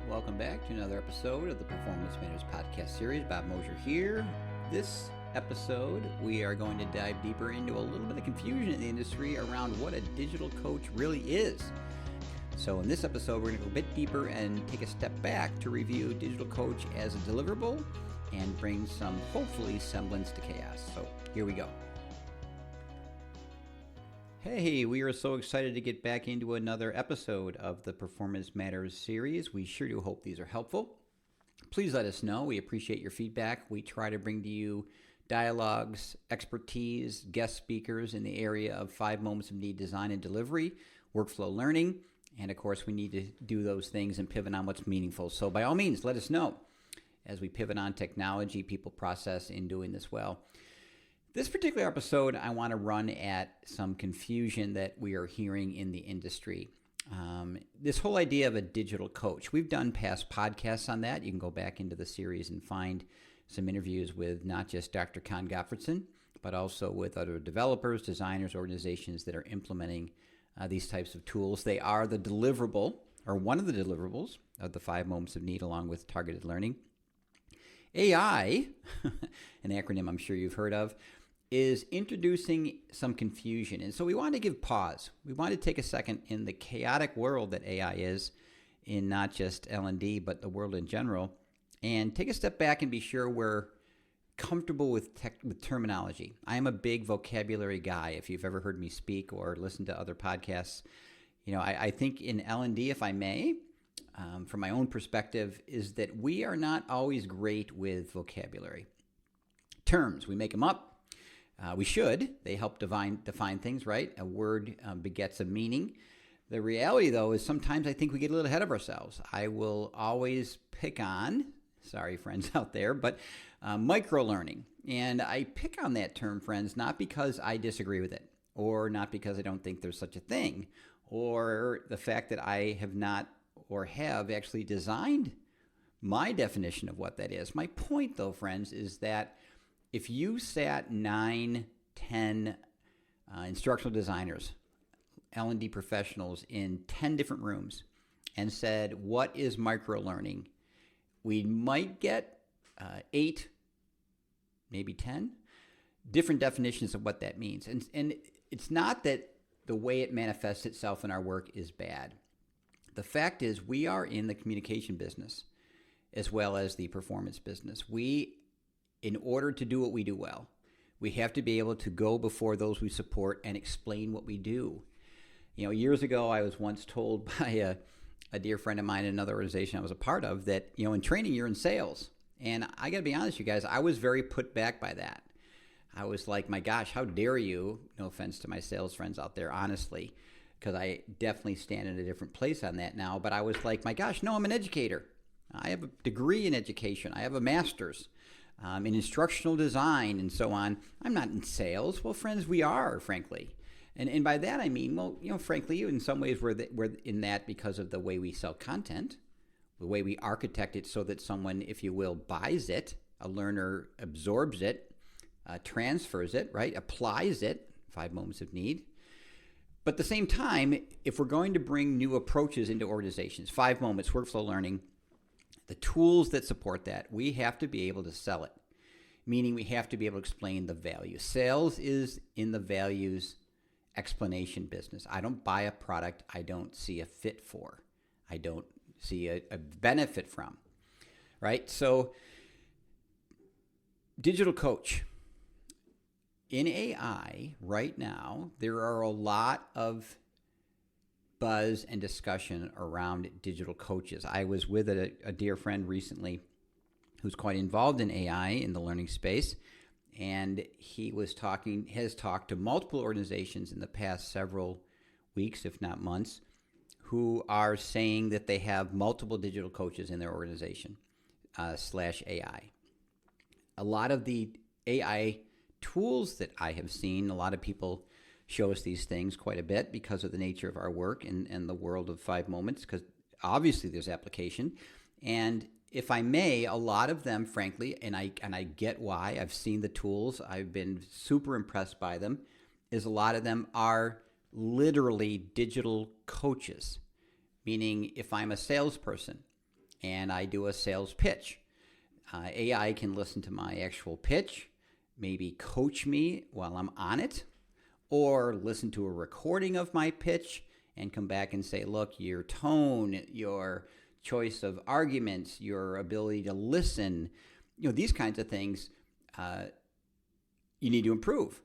Welcome back to another episode of the Performance Matters podcast series. Bob Mosher here. This episode, we are going to dive deeper into a little bit of confusion in the industry around what a digital coach really is. So in this episode, we're going to go a bit deeper and take a step back to review digital coach as a deliverable and bring some, hopefully, semblance to chaos. So here we go. Hey, we are so excited to get back into another episode of the Performance Matters series. We sure do hope these are helpful. Please let us know. We appreciate your feedback. We try to bring to you dialogues, expertise, guest speakers in the area of 5 moments of need design and delivery, workflow learning, and of course we need to do those things and pivot on what's meaningful. So by all means, let us know as we pivot on technology, people, process in doing this well. This particular episode, I want to run at some confusion that we are hearing in the industry. This whole idea of a digital coach. We've done past podcasts on that. You can go back into the series and find some interviews with not just Dr. Con Gottfredson, but also with other developers, designers, organizations that are implementing these types of tools. They are the deliverable, or one of the deliverables of the 5 moments of need along with targeted learning. AI, an acronym I'm sure you've heard of, is introducing some confusion. And so we want to give pause. We want to take a second in the chaotic world that AI is, in not just L&D, but the world in general, and take a step back and be sure we're comfortable with terminology. I am a big vocabulary guy. If you've ever heard me speak or listen to other podcasts, I think in L&D, if I may, from my own perspective, is that we are not always great with vocabulary. Terms, we make them up. We should. They help define things, right? A word begets a meaning. The reality, though, is sometimes I think we get a little ahead of ourselves. I will always pick on, sorry, friends out there, but micro-learning. And I pick on that term, friends, not because I disagree with it, or not because I don't think there's such a thing, or the fact that I have not or have actually designed my definition of what that is. My point, though, friends, is that if you sat 9, 10 instructional designers, L&D professionals in 10 different rooms and said, what is micro-learning? We might get 8, maybe 10 different definitions of what that means. And it's not that the way it manifests itself in our work is bad. The fact is we are in the communication business as well as the performance business. In order to do what we do well, we have to be able to go before those we support and explain what we do. Years ago, I was once told by a dear friend of mine in another organization I was a part of that, in training, you're in sales. And I got to be honest, you guys, I was very put back by that. I was like, my gosh, how dare you? No offense to my sales friends out there, honestly, because I definitely stand in a different place on that now. But I was like, my gosh, no, I'm an educator. I have a degree in education. I have a master's in instructional design and so on. I'm not in sales. Well, friends, we are, frankly. And by that I mean, frankly, in some ways we're in that because of the way we sell content, the way we architect it so that someone, if you will, buys it, a learner absorbs it, transfers it, right, applies it, 5 moments of need. But at the same time, if we're going to bring new approaches into organizations, 5 moments, workflow learning, the tools that support that, we have to be able to sell it, meaning we have to be able to explain the value. Sales is in the values explanation business. I don't buy a product I don't see a fit for. I don't see a benefit from, right? So digital coach. In AI right now, there are a lot of buzz and discussion around digital coaches. I was with a dear friend recently who's quite involved in AI in the learning space, and he has talked to multiple organizations in the past several weeks, if not months, who are saying that they have multiple digital coaches in their organization /AI. A lot of the AI tools that I have seen, a lot of people show us these things quite a bit because of the nature of our work and the world of 5 moments, because obviously there's application. And if I may, a lot of them, frankly, and I get why, I've seen the tools, I've been super impressed by them, is a lot of them are literally digital coaches. Meaning if I'm a salesperson and I do a sales pitch. AI can listen to my actual pitch, maybe coach me while I'm on it, or listen to a recording of my pitch and come back and say, look, your tone, your choice of arguments, your ability to listen, these kinds of things you need to improve.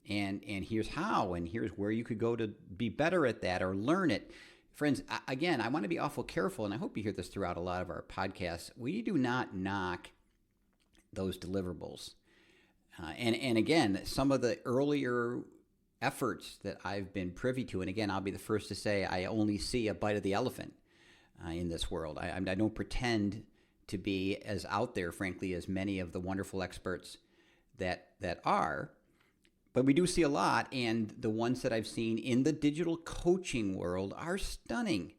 And here's how, and here's where you could go to be better at that or learn it. Friends, again, I want to be awful careful, and I hope you hear this throughout a lot of our podcasts. We do not knock those deliverables. And again, some of the earlier efforts that I've been privy to, and again, I'll be the first to say I only see a bite of the elephant in this world. I don't pretend to be as out there, frankly, as many of the wonderful experts that are. But we do see a lot, and the ones that I've seen in the digital coaching world are stunning.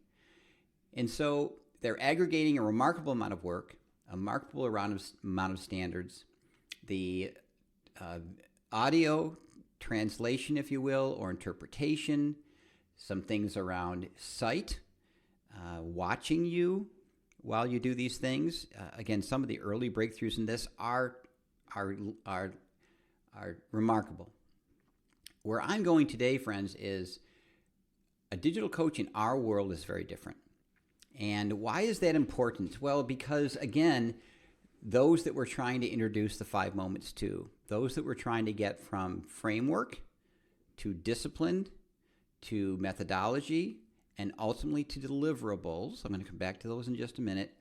And so they're aggregating a remarkable amount of work, a remarkable amount of standards, the audio translation, if you will, or interpretation, some things around sight, watching you while you do these things. Again, some of the early breakthroughs in this are remarkable. Where I'm going today, friends, is a digital coach in our world is very different. And why is that important? Well, because, again, those that we're trying to introduce the 5 moments to, those that we're trying to get from framework to discipline to methodology and ultimately to deliverables, I'm going to come back to those in just a minute,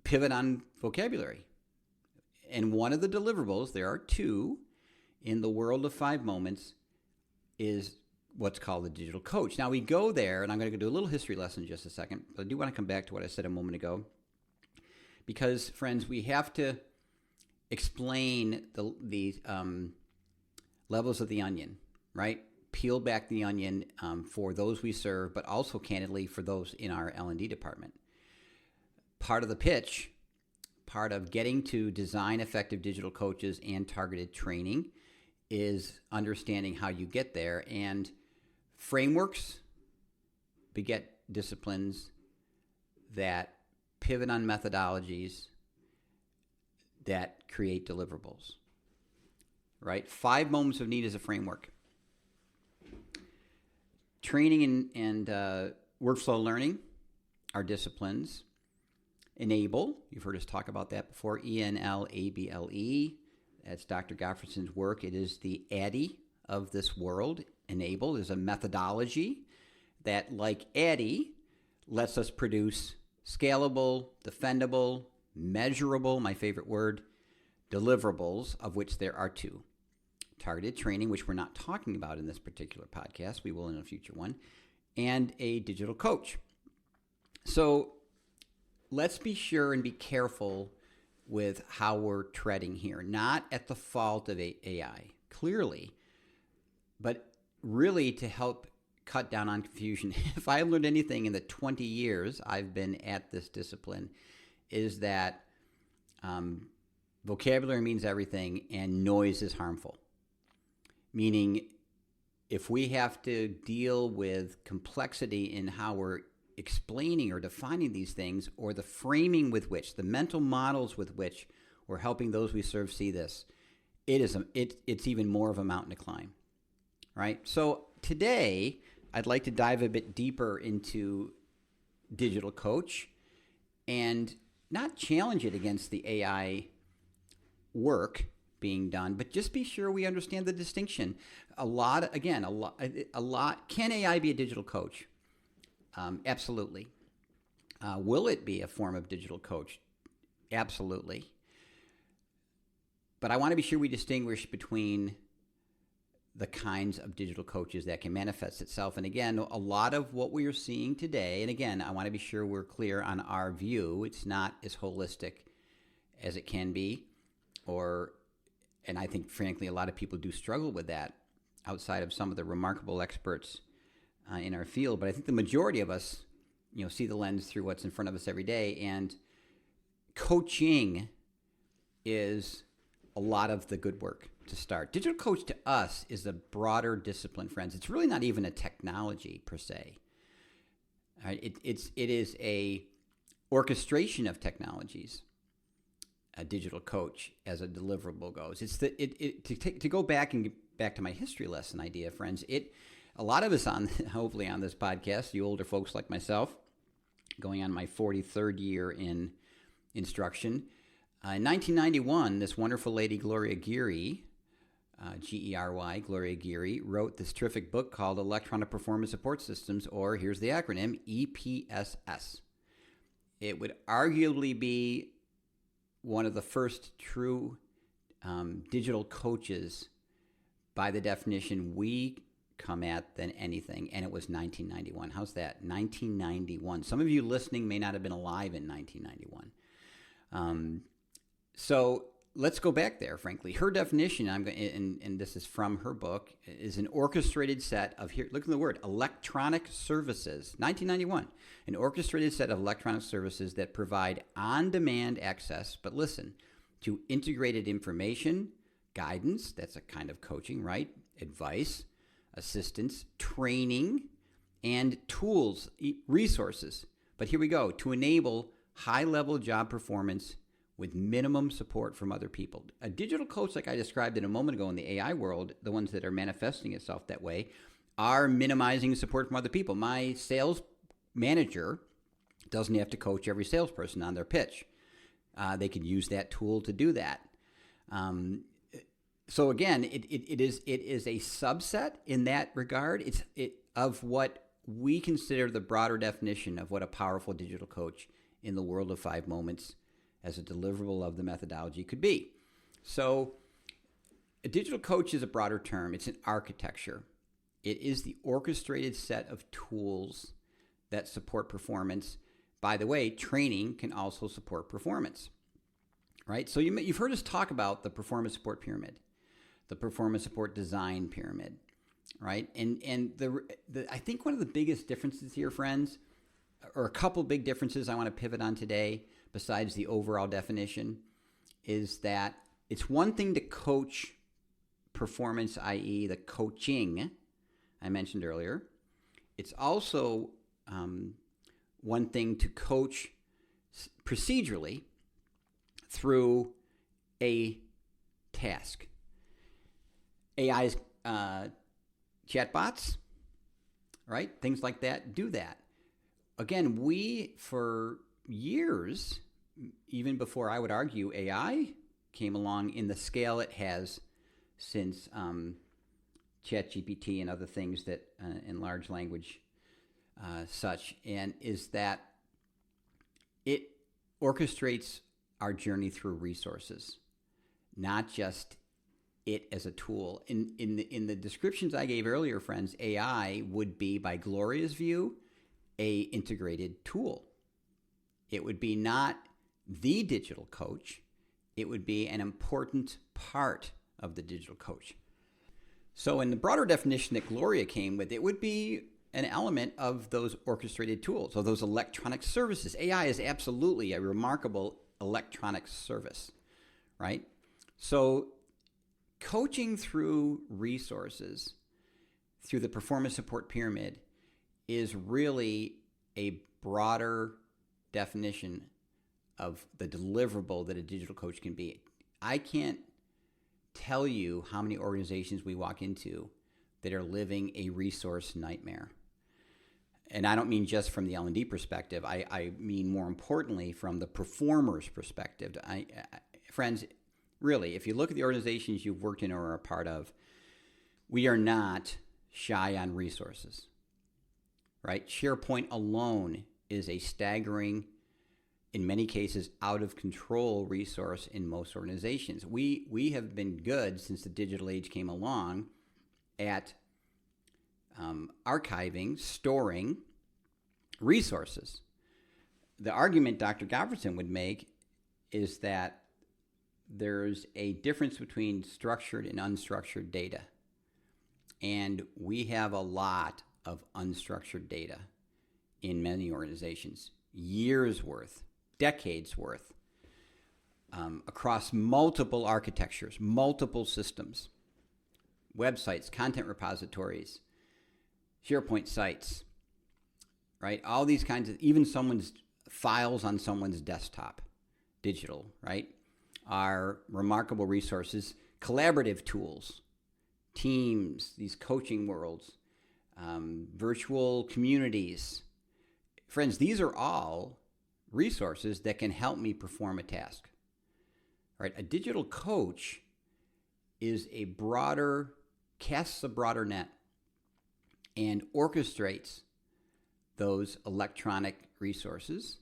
pivot on vocabulary. And one of the deliverables, there are 2, in the world of 5 moments, is what's called the digital coach. Now we go there, and I'm going to do a little history lesson in just a second, but I do want to come back to what I said a moment ago, because, friends, we have to explain the levels of the onion, right? Peel back the onion for those we serve, but also, candidly, for those in our L&D department. Part of the pitch, part of getting to design effective digital coaches and targeted training is understanding how you get there. And frameworks beget disciplines that pivot on methodologies that create deliverables, right? 5 moments of need is a framework. Training and workflow learning are disciplines. Enable, you've heard us talk about that before, ENLABLE. That's Dr. Gottfridson's work. It is the ADDIE of this world. Enable is a methodology that, like ADDIE, lets us produce scalable, defendable, measurable, my favorite word, deliverables, of which there are 2. Targeted training, which we're not talking about in this particular podcast. We will in a future one. And a digital coach. So let's be sure and be careful with how we're treading here. Not at the fault of AI, clearly, but really to help cut down on confusion. If I've learned anything in the 20 years I've been at this discipline, is that vocabulary means everything and noise is harmful. Meaning, if we have to deal with complexity in how we're explaining or defining these things, or the framing with which, the mental models with which we're helping those we serve see this, it's even more of a mountain to climb, right? So today, I'd like to dive a bit deeper into digital coach and not challenge it against the AI work being done, but just be sure we understand the distinction. A lot. Can AI be a digital coach? Absolutely. Will it be a form of digital coach? Absolutely. But I want to be sure we distinguish between the kinds of digital coaches that can manifest itself. And again, a lot of what we are seeing today, and again, I want to be sure we're clear on our view. It's not as holistic as it can be, and I think, frankly, a lot of people do struggle with that outside of some of the remarkable experts in our field. But I think the majority of us, see the lens through what's in front of us every day. And coaching is a lot of the good work to start. Digital coach to us is a broader discipline, friends. It's really not even a technology per se. It is a orchestration of technologies, a digital coach as a deliverable goes. It's to go back and get back to my history lesson idea, friends. A lot of us hopefully on this podcast, you older folks like myself, going on my 43rd year in instruction. In 1991, this wonderful lady, Gloria Geary, Gery, Gloria Geary, wrote this terrific book called Electronic Performance Support Systems, or here's the acronym, EPSS. It would arguably be one of the first true digital coaches by the definition we come at than anything, and it was 1991. How's that? 1991. Some of you listening may not have been alive in 1991. So let's go back there, frankly. Her definition, and this is from her book, is an orchestrated set of, here, look at the word, electronic services. 1991, an orchestrated set of electronic services that provide on-demand access, but listen, to integrated information, guidance, that's a kind of coaching, right? Advice, assistance, training, and tools, resources. But here we go, to enable high-level job performance with minimum support from other people. A digital coach, like I described in a moment ago in the AI world, the ones that are manifesting itself that way, are minimizing support from other people. My sales manager doesn't have to coach every salesperson on their pitch. They could use that tool to do that. So again, it is a subset in that regard. It's of what we consider the broader definition of what a powerful digital coach in the world of 5 moments as a deliverable of the methodology could be. So a digital coach is a broader term. It's an architecture. It is the orchestrated set of tools that support performance. By the way, training can also support performance, right? So you've heard us talk about the performance support pyramid, the performance support design pyramid, right? And I think one of the biggest differences here, friends, or a couple big differences I want to pivot on today, besides the overall definition, is that it's one thing to coach performance, i.e. the coaching I mentioned earlier. It's also one thing to coach procedurally through a task. AI's chatbots, right? Things like that do that. Again, we, for years, even before I would argue AI came along in the scale it has since ChatGPT and other things that in large language such, and is that it orchestrates our journey through resources, not just it as a tool. In the descriptions I gave earlier, friends, AI would be, by Gloria's view, a integrated tool. It would be not the digital coach. It would be an important part of the digital coach. So in the broader definition that Gloria came with, it would be an element of those orchestrated tools, of those electronic services. AI is absolutely a remarkable electronic service, right? So coaching through resources, through the performance support pyramid, is really a broader definition of the deliverable that a digital coach can be. I can't tell you how many organizations we walk into that are living a resource nightmare. And I don't mean just from the L&D perspective. I mean more importantly from the performer's perspective. Friends, really, if you look at the organizations you've worked in or are a part of, we are not shy on resources, right? SharePoint alone is a staggering, in many cases, out of control resource in most organizations. We have been good since the digital age came along at archiving, storing resources. The argument Dr. Govertson would make is that there's a difference between structured and unstructured data. And we have a lot of unstructured data in many organizations, years worth, decades worth, across multiple architectures, multiple systems, websites, content repositories, SharePoint sites, right? All these kinds of, even someone's files on someone's desktop, digital, right, are remarkable resources, collaborative tools, teams, these coaching worlds, virtual communities. Friends, these are all resources that can help me perform a task. Right? A digital coach casts a broader net and orchestrates those electronic resources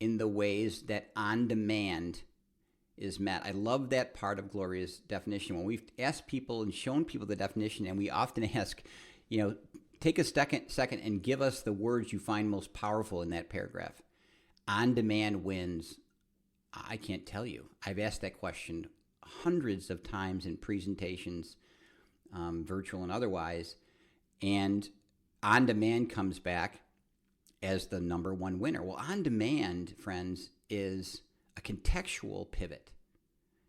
in the ways that on-demand is met. I love that part of Gloria's definition. When we've asked people and shown people the definition, and we often ask, take a second and give us the words you find most powerful in that paragraph. On-demand wins. I can't tell you. I've asked that question hundreds of times in presentations, virtual and otherwise, and on-demand comes back as the number one winner. Well, on-demand, friends, is a contextual pivot.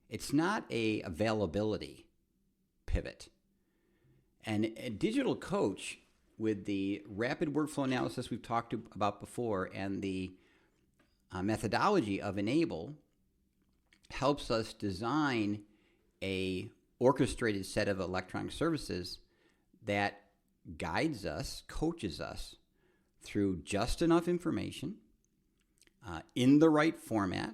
It's not a availability pivot. And a digital coach, with the rapid workflow analysis we've talked about before and the methodology of Enable, helps us design a orchestrated set of electronic services that guides us, coaches us through just enough information in the right format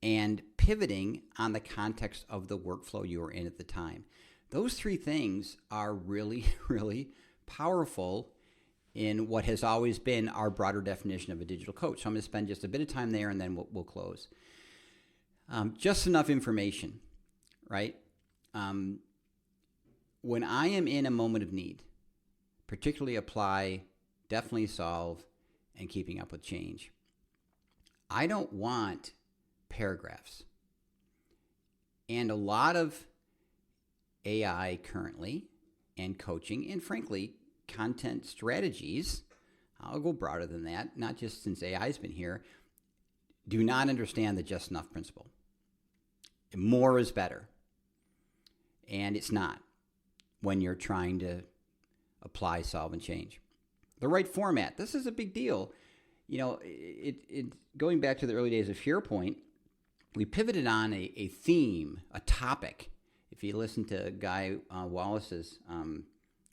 and pivoting on the context of the workflow you are in at the time. Those three things are really, really powerful in what has always been our broader definition of a digital coach. So I'm going to spend just a bit of time there and then we'll close. Just enough information, right? When I am in a moment of need, particularly apply, definitely solve, and keeping up with change, I don't want paragraphs. And a lot of AI currently and coaching and frankly content strategies, I'll go broader than that, not just since AI's been here, do not understand the just enough principle. More is better. And it's not when you're trying to apply, solve, and change. The right format. This is a big deal. Going back to the early days of SharePoint, we pivoted on a theme, a topic. If you listen to Guy Wallace's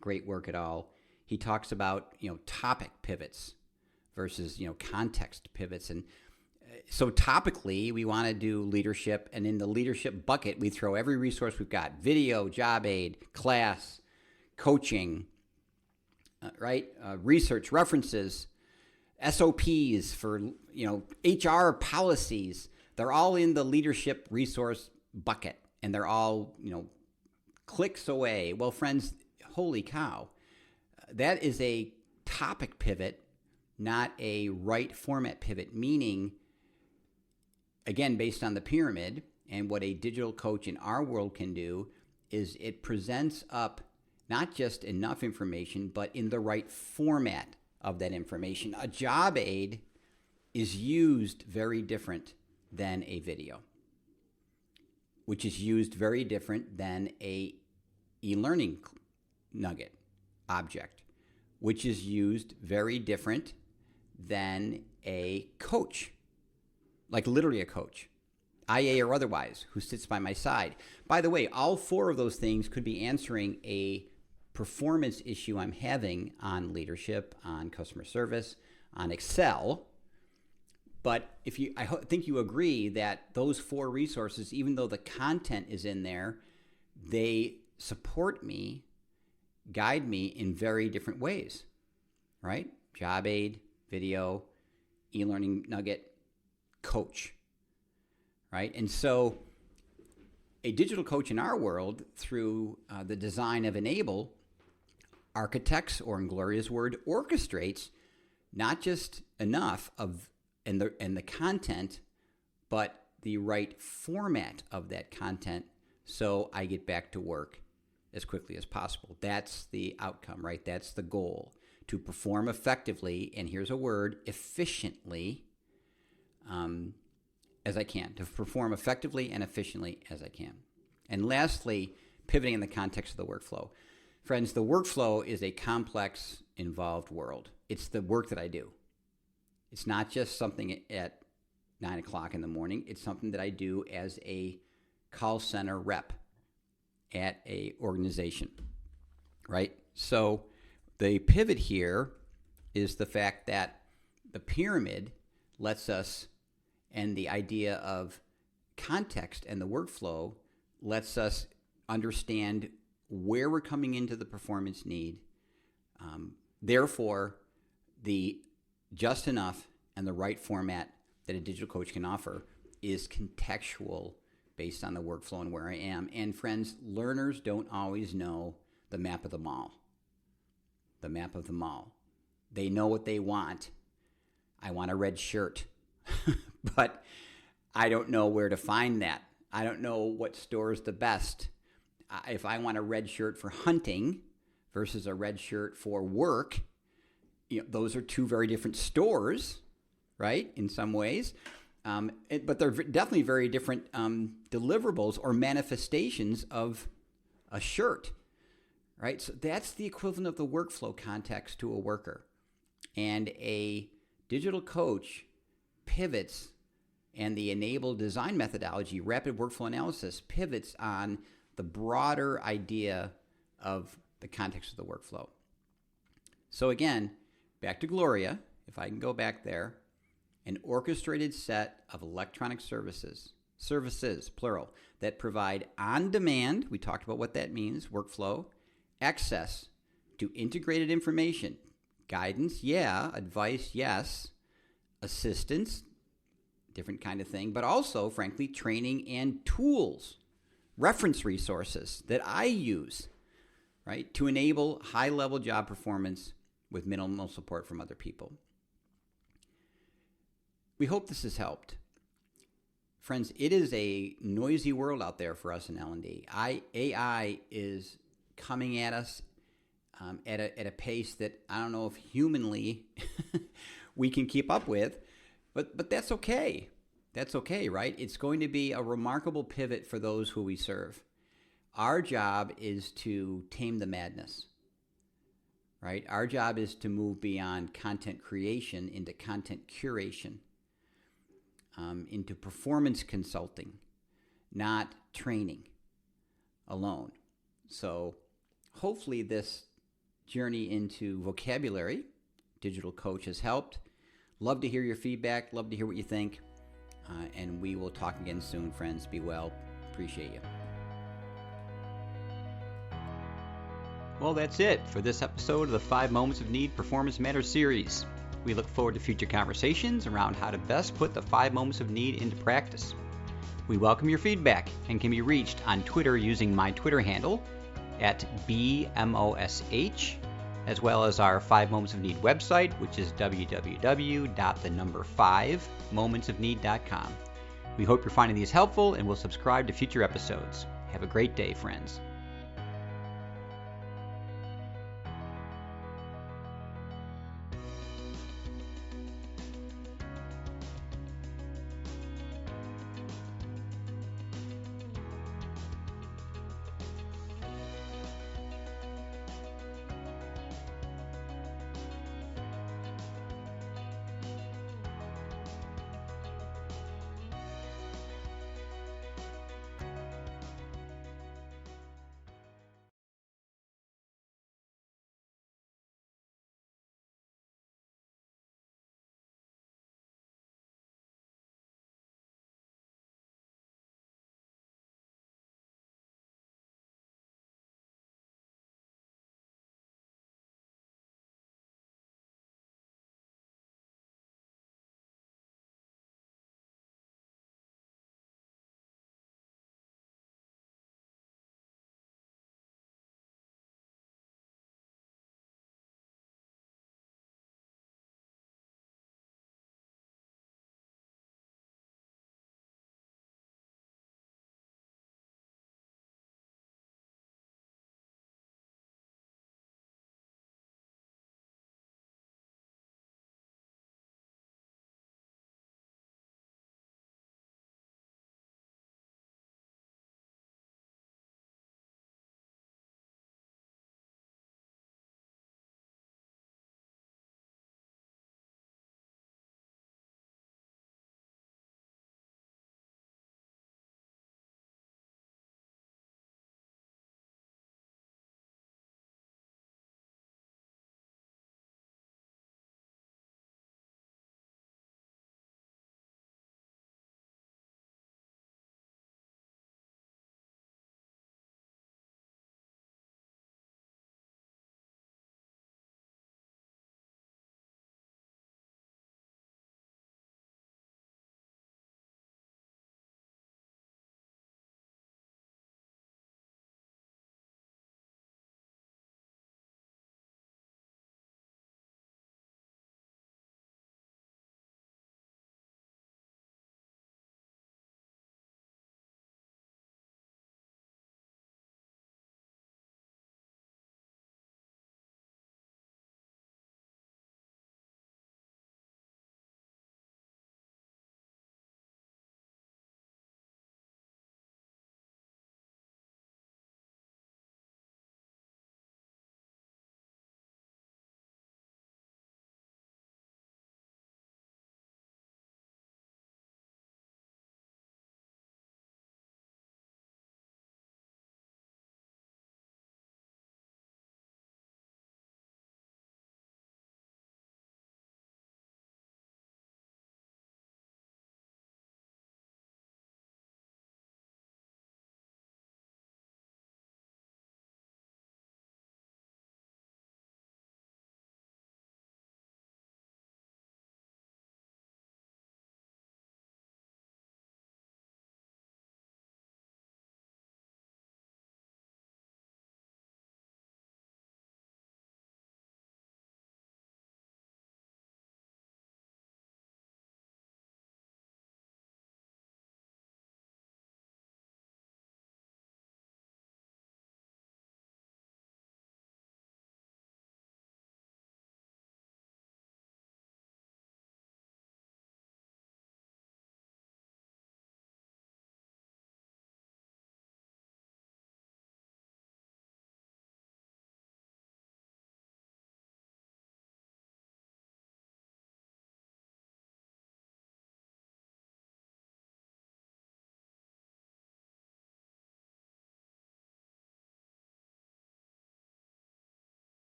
great work at all, he talks about topic pivots versus context pivots. And so topically, we want to do leadership, and in the leadership bucket, we throw every resource we've got: video, job aid, class, coaching, research, references, SOPs for HR policies. They're all in the leadership resource bucket, and they're all clicks away. Well, friends, holy cow, that is a topic pivot, not a right format pivot. Meaning, again, based on the pyramid, and what a digital coach in our world can do is it presents up not just enough information, but in the right format of that information. A job aid is used very different than a video, which is used very different than a e-learning nugget object, which is used very different than a coach, like literally a coach, IA or otherwise, who sits by my side. By the way, all four of those things could be answering a performance issue I'm having on leadership, on customer service, on Excel. But I think you agree that those four resources, even though the content is in there, they support me, guide me in very different ways, right? Job aid, video, e-learning nugget, coach, right? And so a digital coach in our world, through the design of Enable, architects, or in Gloria's word, orchestrates not just enough of and the content, but the right format of that content, so I get back to work as quickly as possible. That's the outcome, right? That's the goal, to perform effectively, and here's a word, efficiently, as I can, to perform effectively and efficiently as I can. And lastly, pivoting in the context of the workflow. Friends, the workflow is a complex, involved world. It's the work that I do. It's not just something at 9 o'clock in the morning. It's something that I do as a call center rep at a organization, right? So the pivot here is the fact that the pyramid lets us, and the idea of context and the workflow lets us understand where we're coming into the performance need. Therefore, the just enough and the right format that a digital coach can offer is contextual based on the workflow and where I am. And friends, learners don't always know the map of the mall. The map of the mall. They know what they want. I want a red shirt, but I don't know where to find that. I don't know what store is the best. If I want a red shirt for hunting versus a red shirt for work, those are two very different stores, right, in some ways. But they're definitely very different deliverables or manifestations of a shirt, right? So that's the equivalent of the workflow context to a worker. And a digital coach pivots, and the enabled design methodology, rapid workflow analysis, pivots on the broader idea of the context of the workflow. So again, back to Gloria, if I can go back there, an orchestrated set of electronic services, plural, that provide on-demand, we talked about what that means, workflow, access to integrated information, guidance, yeah, advice, yes, assistance, different kind of thing, but also, frankly, training and tools, reference resources that I use, right, to enable high-level job performance with minimal support from other people. We hope this has helped. Friends, it is a noisy world out there for us in L&D. AI is coming at us at a pace that I don't know if humanly we can keep up with, but that's okay. That's okay, right? It's going to be a remarkable pivot for those who we serve. Our job is to tame the madness, right? Our job is to move beyond content creation into content curation, into performance consulting, not training alone. So hopefully this journey into vocabulary, digital coach, has helped. Love to hear your feedback. Love to hear what you think. And we will talk again soon, friends. Be well. Appreciate you. Well, that's it for this episode of the 5 Moments of Need Performance Matters series. We look forward to future conversations around how to best put the 5 moments of need into practice. We welcome your feedback and can be reached on Twitter using my Twitter handle at BMOSH, as well as our 5 Moments of Need website, which is www.5momentsofneed.com. We hope you're finding these helpful and will subscribe to future episodes. Have a great day, friends.